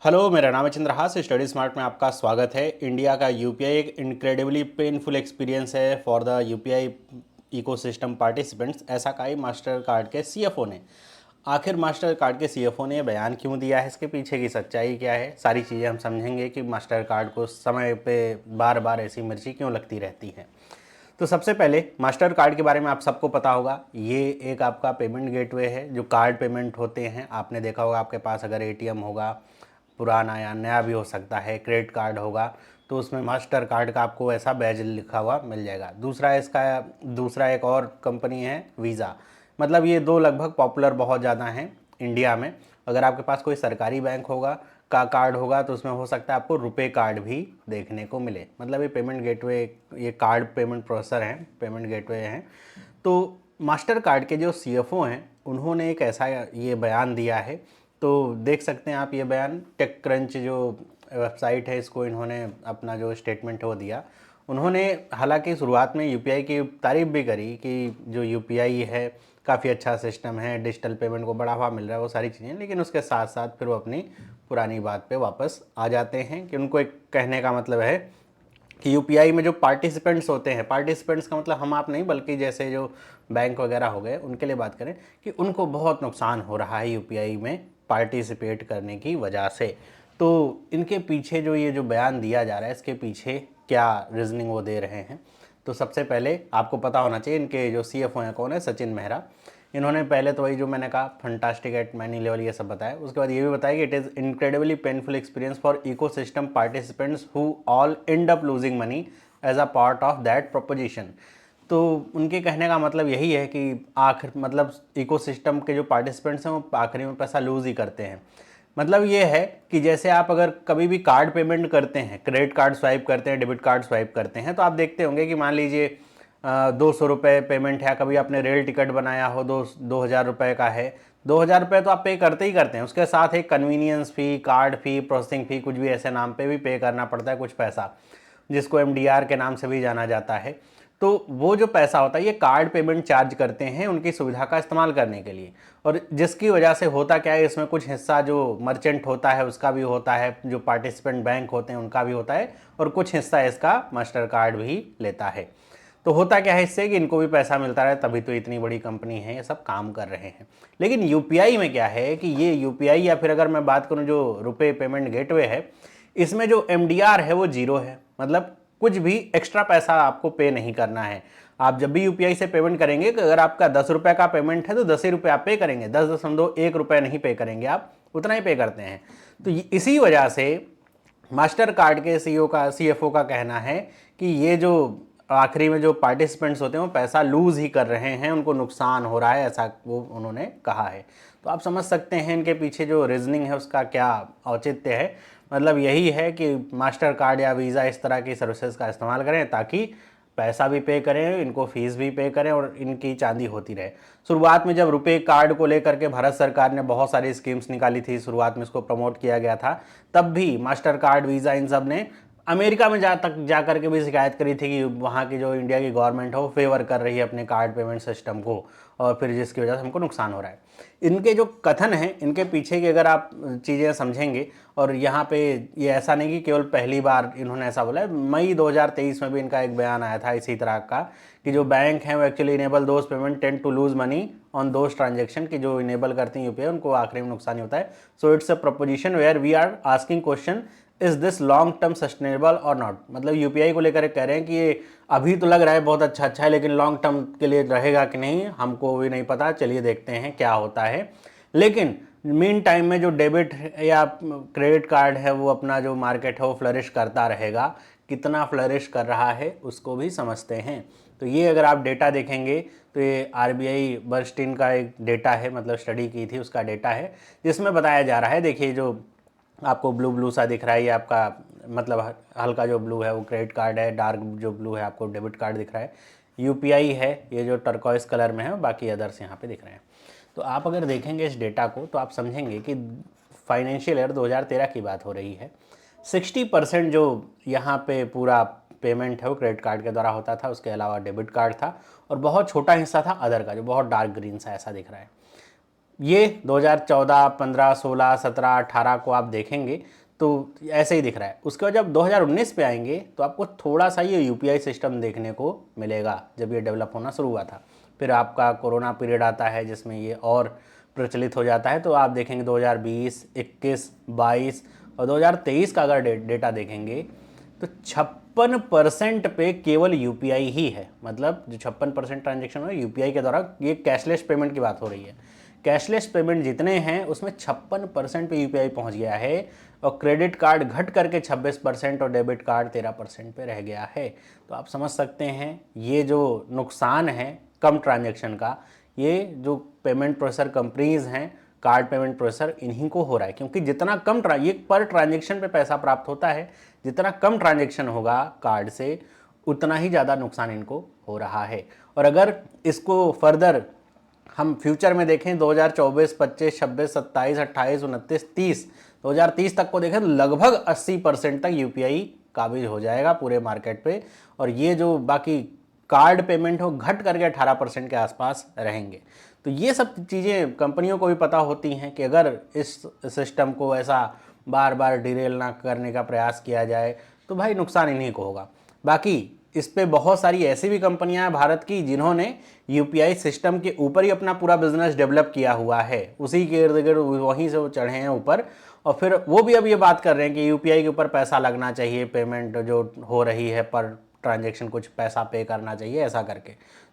Hello, मेरा नाम है चंद्रहास। स्टडी स्मार्ट में आपका स्वागत है। इंडिया का यूपीआई एक इनक्रेडिबली पेनफुल एक्सपीरियंस है for the UPI ecosystem participants, ऐसा कहा मास्टर कार्ड के सीएफओ ने। आखिर मास्टर कार्ड के सीएफओ ने यह बयान क्यों दिया है, इसके पीछे की सच्चाई क्या है, सारी चीज़ें हम समझेंगे कि मास्टर कार्ड को समय पे बार बार ऐसी मिर्ची क्यों लगती रहती है। तो सबसे पहले मास्टर कार्ड के बारे में आप सबको पता होगा, ये एक आपका पेमेंट गेटवे है जो कार्ड पेमेंट होते हैं। आपने देखा होगा, आपके पास अगर एटीएम होगा, पुराना या नया भी हो सकता है, क्रेडिट कार्ड होगा, तो उसमें मास्टर कार्ड का आपको ऐसा बैज लिखा हुआ मिल जाएगा। दूसरा एक और कंपनी है वीज़ा। मतलब ये दो लगभग पॉपुलर बहुत ज़्यादा हैं इंडिया में। अगर आपके पास कोई सरकारी बैंक होगा का कार्ड होगा तो उसमें हो सकता है आपको रुपए कार्ड भी देखने को मिले। मतलब ये पेमेंट गेटवे, ये कार्ड पेमेंट प्रोसेसर हैं, पेमेंट गेटवे हैं। तो मास्टर कार्ड के जो सीएफओ हैं उन्होंने एक ऐसा ये बयान दिया है। तो देख सकते हैं आप ये बयान, टेक क्रंच जो वेबसाइट है, इसको इन्होंने अपना जो स्टेटमेंट है वो दिया। उन्होंने हालांकि शुरुआत में यूपीआई की तारीफ भी करी कि जो यूपीआई है काफ़ी अच्छा सिस्टम है, डिजिटल पेमेंट को बढ़ावा मिल रहा है, वो सारी चीज़ें। लेकिन उसके साथ साथ फिर वो अपनी पुरानी बात पे वापस आ जाते हैं कि उनको एक कहने का मतलब है कि यूपीआई में जो पार्टिसिपेंट्स होते हैं, पार्टिसिपेंट्स का मतलब हम आप नहीं बल्कि जैसे जो बैंक वगैरह हो गए उनके लिए बात करें, कि उनको बहुत नुकसान हो रहा है यूपीआई में पार्टिसिपेट करने की वजह से। तो इनके पीछे जो ये जो बयान दिया जा रहा है, इसके पीछे क्या रीजनिंग वो दे रहे हैं। तो सबसे पहले आपको पता होना चाहिए इनके जो सीएफओ हैं कौन है, सचिन मेहरा। इन्होंने पहले तो वही जो मैंने कहा फंटास्टिक एट मैनी लेवल ये सब बताया। उसके बाद ये भी बताया कि it is incredibly painful experience for ecosystem participants who all end up losing money as a part of that proposition. तो उनके कहने का मतलब यही है कि आखिर मतलब इकोसिस्टम के जो पार्टिसिपेंट्स हैं वो आखिरी में पैसा लूज़ ही करते हैं। मतलब ये है कि जैसे आप अगर कभी भी कार्ड पेमेंट करते हैं, क्रेडिट कार्ड स्वाइप करते हैं, डेबिट कार्ड स्वाइप करते हैं, तो आप देखते होंगे कि मान लीजिए 200 रुपये पेमेंट है, कभी आपने रेल टिकट बनाया हो, 2000 रुपये का है, 2000 रुपये तो आप पे करते ही करते हैं। उसके साथ एक कन्वीनियंस फ़ी, कार्ड फ़ी, प्रोसेसिंग फ़ी, कुछ भी ऐसे नाम पे भी पे करना पड़ता है कुछ पैसा, जिसको एमडीआर के नाम से भी जाना जाता है। तो वो जो पैसा होता है ये कार्ड पेमेंट चार्ज करते हैं उनकी सुविधा का इस्तेमाल करने के लिए। और जिसकी वजह से होता क्या है, इसमें कुछ हिस्सा जो मर्चेंट होता है उसका भी होता है, जो पार्टिसिपेंट बैंक होते हैं उनका भी होता है, और कुछ हिस्सा इसका मास्टर कार्ड भी लेता है। तो होता क्या है इससे कि इनको भी पैसा मिलता रहे, तभी तो इतनी बड़ी कंपनी है, ये सब काम कर रहे हैं। लेकिन यूपीआई में क्या है कि ये यूपीआई, या फिर अगर मैं बात करूं जो रुपए पेमेंट गेटवे है, इसमें जो एमडीआर है वो जीरो है। मतलब कुछ भी एक्स्ट्रा पैसा आपको पे नहीं करना है। आप जब भी यूपीआई से पेमेंट करेंगे, अगर आपका 10 रुपये का पेमेंट है तो 10 ही रुपये आप पे करेंगे, 10.1 रुपये नहीं पे करेंगे, आप उतना ही पे करते हैं। तो इसी वजह से मास्टर कार्ड के सीएफओ का कहना है कि ये जो आखिरी में जो पार्टिसिपेंट्स होते हैं वो पैसा लूज ही कर रहे हैं, उनको नुकसान हो रहा है, ऐसा वो उन्होंने कहा है। तो आप समझ सकते हैं इनके पीछे जो रीजनिंग है उसका क्या औचित्य है। मतलब यही है कि मास्टर कार्ड या वीज़ा इस तरह की सर्विसेज का इस्तेमाल करें ताकि पैसा भी पे करें, इनको फीस भी पे करें और इनकी चांदी होती रहे। शुरुआत में जब रुपए कार्ड को लेकर के भारत सरकार ने बहुत सारी स्कीम्स निकाली थी, शुरुआत में इसको प्रमोट किया गया था, तब भी मास्टर कार्ड, वीज़ा, इन सब ने अमेरिका में जा करके भी शिकायत करी थी कि वहाँ की जो इंडिया की गवर्नमेंट है वो फेवर कर रही है अपने कार्ड पेमेंट सिस्टम को, और फिर जिसकी वजह से हमको नुकसान हो रहा है। इनके जो कथन हैं, इनके पीछे की अगर आप चीज़ें समझेंगे, और यहाँ पे ये ऐसा नहीं कि केवल पहली बार इन्होंने ऐसा बोला है, मई 2023 में भी इनका एक बयान आया था इसी तरह का, कि जो बैंक हैं वो actually enable those payment tend to lose money on those transaction, की जो इनेबल करती हैं यूपीआई उनको आखिरी में नुकसान ही होता है। So it's a proposition where we are asking question, is this long term sustainable और नॉट। मतलब यूपीआई को लेकर कह रहे हैं कि ये अभी तो लग रहा है बहुत अच्छा है, लेकिन लॉन्ग टर्म के लिए रहेगा कि नहीं हमको भी नहीं पता, चलिए देखते हैं क्या होता है। लेकिन मीन टाइम में जो डेबिट या क्रेडिट कार्ड है वो अपना जो मार्केट है वो फ्लरिश करता रहेगा। कितना फ्लरिश कर रहा है उसको भी समझते हैं। तो ये अगर आप डेटा देखेंगे तो ये आरबीआई बर्स्टिन का एक डेटा है, मतलब स्टडी की थी उसका डेटा है, जिसमें बताया जा रहा है, देखिए जो आपको ब्लू ब्लू सा दिख रहा है ये आपका मतलब हल्का जो ब्लू है वो क्रेडिट कार्ड है, डार्क जो ब्लू है आपको डेबिट कार्ड दिख रहा है, यूपीआई है ये जो टर्कोइस कलर में है, बाकी अदर्स यहाँ पे दिख रहे हैं। तो आप अगर देखेंगे इस डेटा को तो आप समझेंगे कि फाइनेंशियल ईयर 2013 की बात हो रही है। 60% जो यहाँ पे पूरा पेमेंट है वो क्रेडिट कार्ड के द्वारा होता था, उसके अलावा डेबिट कार्ड था, और बहुत छोटा हिस्सा था अदर का जो बहुत डार्क ग्रीन सा ऐसा दिख रहा है। ये 2014, 15, 16, 17, 18 को आप देखेंगे तो ऐसे ही दिख रहा है। उसके बाद जब 2019 पे आएंगे तो आपको थोड़ा सा ये यूपीआई सिस्टम देखने को मिलेगा, जब ये डेवलप होना शुरू हुआ था। फिर आपका कोरोना पीरियड आता है जिसमें ये और प्रचलित हो जाता है। तो आप देखेंगे 2020, 21, 22 और 2023 का अगर डेटा देखेंगे तो 56% पे केवल यूपीआई ही है। मतलब जो 56% ट्रांजेक्शन है यूपीआई के द्वारा, ये कैशलेस पेमेंट की बात हो रही है। कैशलेस पेमेंट जितने हैं उसमें 56% पे यूपीआई पहुंच गया है, और क्रेडिट कार्ड घट करके 26% और डेबिट कार्ड 13% पे रह गया है। तो आप समझ सकते हैं ये जो नुकसान है कम ट्रांजैक्शन का, ये जो पेमेंट प्रोसेसर कंपनीज हैं, कार्ड पेमेंट प्रोसेसर, इन्हीं को हो रहा है। क्योंकि जितना कम ये पर ट्रांजैक्शन पे पैसा प्राप्त होता है, जितना कम ट्रांजैक्शन होगा कार्ड से उतना ही ज़्यादा नुकसान इनको हो रहा है। और अगर इसको फर्दर हम फ्यूचर में देखें 2024, 25, 26, 27, 28, 29, 30, 2030 तक को देखें तो लगभग 80% तक यूपीआई काबिज हो जाएगा पूरे मार्केट पे, और ये जो बाकी कार्ड पेमेंट हो घट करके 18% के आसपास रहेंगे। तो ये सब चीज़ें कंपनियों को भी पता होती हैं कि अगर इस सिस्टम को ऐसा बार बार डिरेल ना करने का प्रयास किया जाए तो भाई नुकसान इन्हीं को होगा। बाकी इस पे बहुत सारी ऐसी भी कंपनियां हैं भारत की जिन्होंने यूपीआई सिस्टम के ऊपर ही अपना पूरा बिजनेस डेवलप किया हुआ है, उसी के इर्द गिर्द वहीं से वो चढ़े हैं ऊपर, और फिर वो भी अब ये बात कर रहे हैं कि यूपीआई के ऊपर पैसा लगना चाहिए, पेमेंट जो हो रही है पर ट्रांजेक्शन कुछ पैसा पे करना चाहिए ऐसा करके।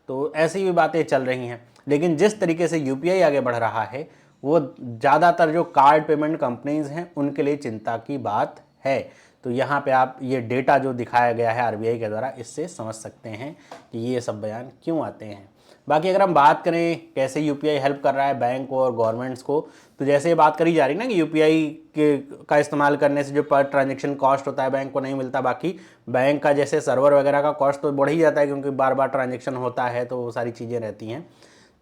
तो ऐसी भी बातें चल रही हैं। लेकिन जिस तरीके से यूपीआई आगे बढ़ रहा है वो ज़्यादातर जो कार्ड पेमेंट कंपनीज हैं उनके लिए चिंता की बात है। तो यहाँ पे आप ये डेटा जो दिखाया गया है आरबीआई के द्वारा, इससे समझ सकते हैं कि ये सब बयान क्यों आते हैं। बाकी अगर हम बात करें कैसे यूपीआई हेल्प कर रहा है बैंक को और गवर्नमेंट्स को, तो जैसे ये बात करी जा रही है ना कि यूपीआई का इस्तेमाल करने से जो पर ट्रांजेक्शन कॉस्ट होता है बैंक को नहीं मिलता, बाकी बैंक का जैसे सर्वर वगैरह का कॉस्ट तो बढ़ ही जाता है क्योंकि बार बार ट्रांजेक्शन होता है तो वो सारी चीज़ें रहती हैं,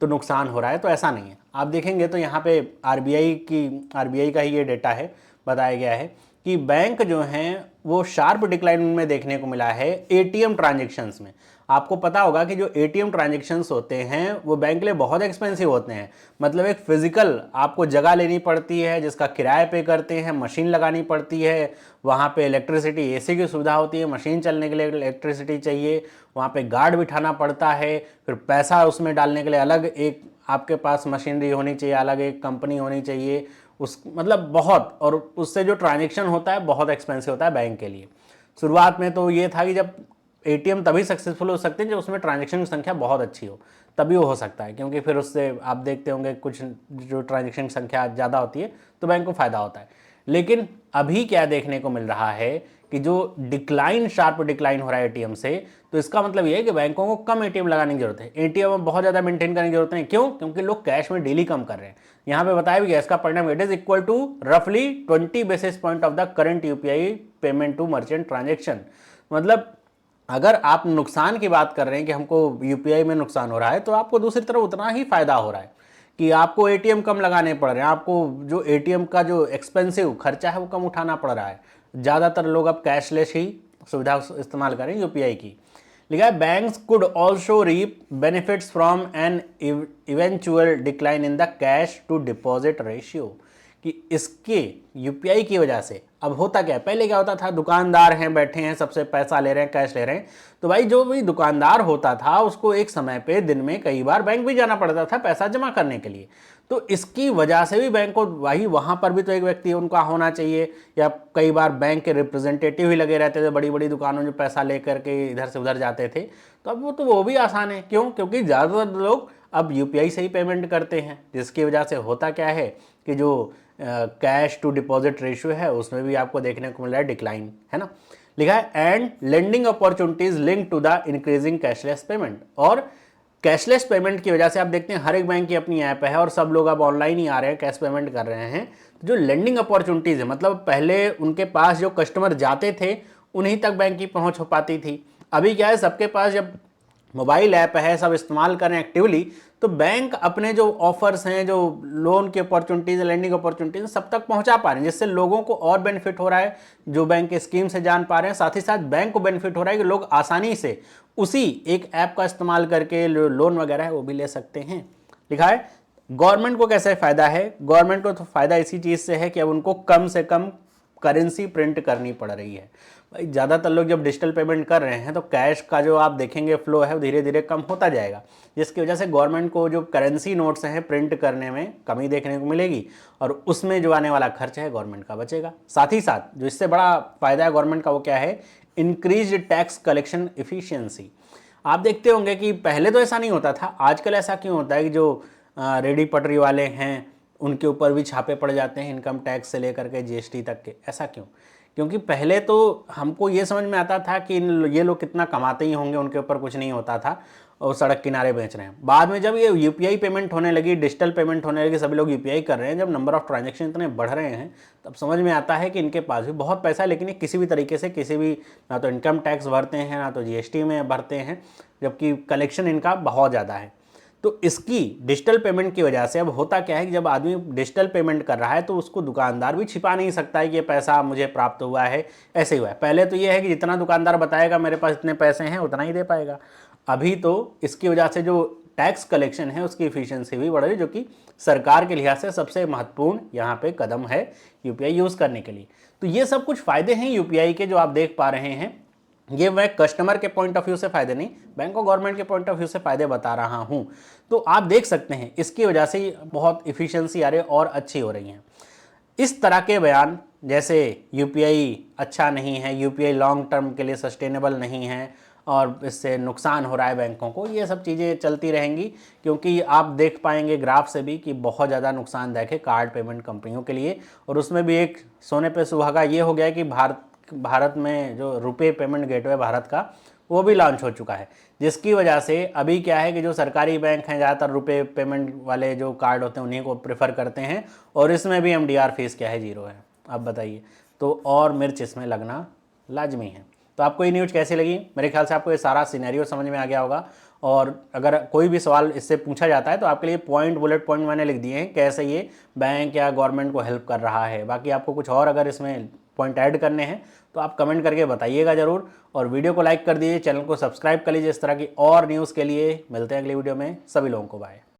तो नुकसान हो रहा है। तो ऐसा नहीं है। आप देखेंगे तो यहाँ पे आरबीआई का ही ये डेटा है, बताया गया है कि बैंक जो हैं वो शार्प डिक्लाइन में देखने को मिला है एटीएम ट्रांजेक्शन्स में। आपको पता होगा कि जो एटीएम ट्रांजेक्शन्स होते हैं वो बैंक के लिए बहुत एक्सपेंसिव होते हैं। मतलब एक फिजिकल आपको जगह लेनी पड़ती है जिसका किराए पे करते हैं, मशीन लगानी पड़ती है, वहाँ पे इलेक्ट्रिसिटी, एसी की सुविधा होती है, मशीन चलने के लिए इलेक्ट्रिसिटी चाहिए, वहाँ पे गार्ड बिठाना पड़ता है, फिर पैसा उसमें डालने के लिए अलग एक आपके पास मशीनरी होनी चाहिए, अलग एक कंपनी होनी चाहिए, उस मतलब बहुत, और उससे जो ट्रांजेक्शन होता है बहुत एक्सपेंसिव होता है बैंक के लिए। शुरुआत में तो ये था कि जब एटीएम तभी सक्सेसफुल हो सकते हैं जब उसमें ट्रांजेक्शन की संख्या बहुत अच्छी हो, तभी वो हो सकता है, क्योंकि फिर उससे आप देखते होंगे कुछ जो ट्रांजेक्शन की संख्या ज़्यादा होती है तो बैंक को फ़ायदा होता है। लेकिन अभी क्या देखने को मिल रहा है कि जो शार्प डिक्लाइन हो रहा है एटीएम से, तो इसका मतलब ये है कि बैंकों को कम एटीएम लगाने की जरूरत है, एटीएम में बहुत ज़्यादा मेंटेन करने की जरूरत नहीं। क्यों? क्योंकि लोग कैश में डेली कम कर रहे हैं। यहाँ पे बताया भी गया इसका परिणाम, इट इज इक्वल टू रफली 20 basis point of the current UPI payment to merchant transaction. मतलब अगर आप नुकसान की बात कर रहे हैं कि हमको यूपीआई में नुकसान हो रहा है, तो आपको दूसरी तरफ उतना ही फायदा हो रहा है कि आपको एटीएम कम लगाने पड़ रहे हैं, आपको जो एटीएम का जो एक्सपेंसिव खर्चा है वो कम उठाना पड़ रहा है। ज़्यादातर लोग अब कैशलेस ही सुविधा इस्तेमाल करें यूपीआई की। लिखा है banks could also reap benefits from an eventual decline in the cash to deposit ratio, कि इसके यूपीआई की वजह से अब होता क्या है, पहले क्या होता था, दुकानदार हैं बैठे हैं सबसे पैसा ले रहे हैं, कैश ले रहे हैं, तो भाई जो भी दुकानदार होता था उसको एक समय पे दिन में कई बार बैंक भी जाना पड़ता था पैसा जमा करने के लिए। तो इसकी वजह से भी बैंक को वही वहाँ पर भी तो एक व्यक्ति उनका होना चाहिए, या कई बार बैंक के रिप्रेजेंटेटिव ही लगे रहते थे बड़ी बड़ी दुकानों में पैसा लेकर के इधर से उधर जाते थे। तो अब वो भी आसान है। क्यों? क्योंकि ज़्यादातर लोग अब यूपीआई से ही पेमेंट करते हैं, जिसकी वजह से होता क्या है कि जो कैश टू डिपॉजिट रेशियो है उसमें भी आपको देखने को मिल रहा है डिक्लाइन, है ना। लिखा है and lending opportunities link to the increasing cashless payment. और कैशलेस पेमेंट की वजह से आप देखते हैं हर एक बैंक की अपनी ऐप है और सब लोग अब ऑनलाइन ही आ रहे हैं, कैश पेमेंट कर रहे हैं। जो लेंडिंग अपॉर्चुनिटीज़ है, मतलब पहले उनके पास जो कस्टमर जाते थे उन्हीं तक बैंक की पहुंच हो पाती थी। अभी क्या है, सबके पास जब मोबाइल ऐप है, सब इस्तेमाल करें एक्टिवली, तो बैंक अपने जो ऑफर्स हैं, जो लोन की अपॉर्चुनिटीज़, लैंडिंग अपॉर्चुनिटीज़ सब तक पहुंचा पा रहे हैं, जिससे लोगों को और बेनिफिट हो रहा है, जो बैंक के स्कीम से जान पा रहे हैं। साथ ही साथ बैंक को बेनिफिट हो रहा है कि लोग आसानी से उसी एक ऐप का इस्तेमाल करके लोन वगैरह है वो भी ले सकते हैं। लिखा है गवर्नमेंट को कैसे फ़ायदा है? गवर्नमेंट को तो फ़ायदा इसी चीज़ से है कि अब उनको कम से कम करेंसी प्रिंट करनी पड़ रही है। भाई ज़्यादातर लोग जब डिजिटल पेमेंट कर रहे हैं तो कैश का जो आप देखेंगे फ्लो है वो धीरे धीरे कम होता जाएगा, जिसकी वजह से गवर्नमेंट को जो करेंसी नोट्स हैं प्रिंट करने में कमी देखने को मिलेगी और उसमें जो आने वाला खर्च है गवर्नमेंट का बचेगा। साथ ही साथ जो इससे बड़ा फ़ायदा है गवर्नमेंट का वो क्या है? Increase tax collection efficiency. आप देखते होंगे कि पहले तो ऐसा नहीं होता था, आजकल ऐसा क्यों होता है कि जो रेडी पटरी वाले हैं उनके ऊपर भी छापे पड़ जाते हैं इनकम टैक्स से लेकर के जीएसटी तक के। ऐसा क्यों? क्योंकि पहले तो हमको ये समझ में आता था कि ये लोग कितना कमाते ही होंगे, उनके ऊपर कुछ नहीं होता था और सड़क किनारे बेच रहे हैं। बाद में जब ये यूपीआई पेमेंट होने लगी, डिजिटल पेमेंट होने लगी, सभी लोग यूपीआई कर रहे हैं, जब नंबर ऑफ ट्रांजैक्शन इतने बढ़ रहे हैं तब समझ में आता है कि इनके पास भी बहुत पैसा है, लेकिन ये किसी भी तरीके से किसी भी ना तो इनकम टैक्स भरते हैं ना तो जीएसटी में भरते हैं, जबकि कलेक्शन इनका बहुत ज़्यादा है। तो इसकी डिजिटल पेमेंट की वजह से अब होता क्या है कि जब आदमी डिजिटल पेमेंट कर रहा है तो उसको दुकानदार भी छिपा नहीं सकता है कि ये पैसा मुझे प्राप्त हुआ है, ऐसे ही हुआ है। पहले तो ये है कि जितना दुकानदार बताएगा मेरे पास इतने पैसे हैं उतना ही दे पाएगा। अभी तो इसकी वजह से जो टैक्स कलेक्शन है उसकी एफिशिएंसी भी बढ़ रही है, जो कि सरकार के लिहाज से सबसे महत्वपूर्ण यहाँ पे कदम है यूपीआई यूज़ करने के लिए। तो ये सब कुछ फ़ायदे हैं यूपीआई के जो आप देख पा रहे हैं। ये मैं कस्टमर के पॉइंट ऑफ व्यू से फ़ायदे नहीं, बैंक और गवर्नमेंट के पॉइंट ऑफ व्यू से फ़ायदे बता रहा हूँ। तो आप देख सकते हैं इसकी वजह से बहुत इफ़िशियंसी आ रही है और अच्छी हो रही हैं। इस तरह के बयान जैसे यूपीआई अच्छा नहीं है, यूपीआई लॉन्ग टर्म के लिए सस्टेनेबल नहीं है और इससे नुकसान हो रहा है बैंकों को, ये सब चीज़ें चलती रहेंगी, क्योंकि आप देख पाएंगे ग्राफ से भी कि बहुत ज़्यादा नुकसानदायक है कार्ड पेमेंट कंपनियों के लिए। और उसमें भी एक सोने पे सुहागा ये हो गया कि भारत में जो रुपए पेमेंट गेटवे भारत का वो भी लॉन्च हो चुका है, जिसकी वजह से अभी क्या है कि जो सरकारी बैंक हैं ज़्यादातर रुपए पेमेंट वाले जो कार्ड होते हैं उन्हीं को प्रेफर करते हैं और इसमें भी एमडीआर फीस क्या है, 0 है। अब बताइए, तो और मिर्च इसमें लगना लाजमी है। तो आपको ये न्यूज़ कैसी लगी? मेरे ख्याल से आपको ये सारा सिनेरियो समझ में आ गया होगा। और अगर कोई भी सवाल इससे पूछा जाता है तो आपके लिए बुलेट पॉइंट मैंने लिख दिए हैं कैसे ये बैंक या गवर्नमेंट को हेल्प कर रहा है। बाकी आपको कुछ और अगर इसमें पॉइंट ऐड करने हैं तो आप कमेंट करके बताइएगा ज़रूर, और वीडियो को लाइक कर दीजिए, चैनल को सब्सक्राइब कर लीजिए। इस तरह की और न्यूज़ के लिए मिलते हैं अगली वीडियो में। सभी लोगों को बाय।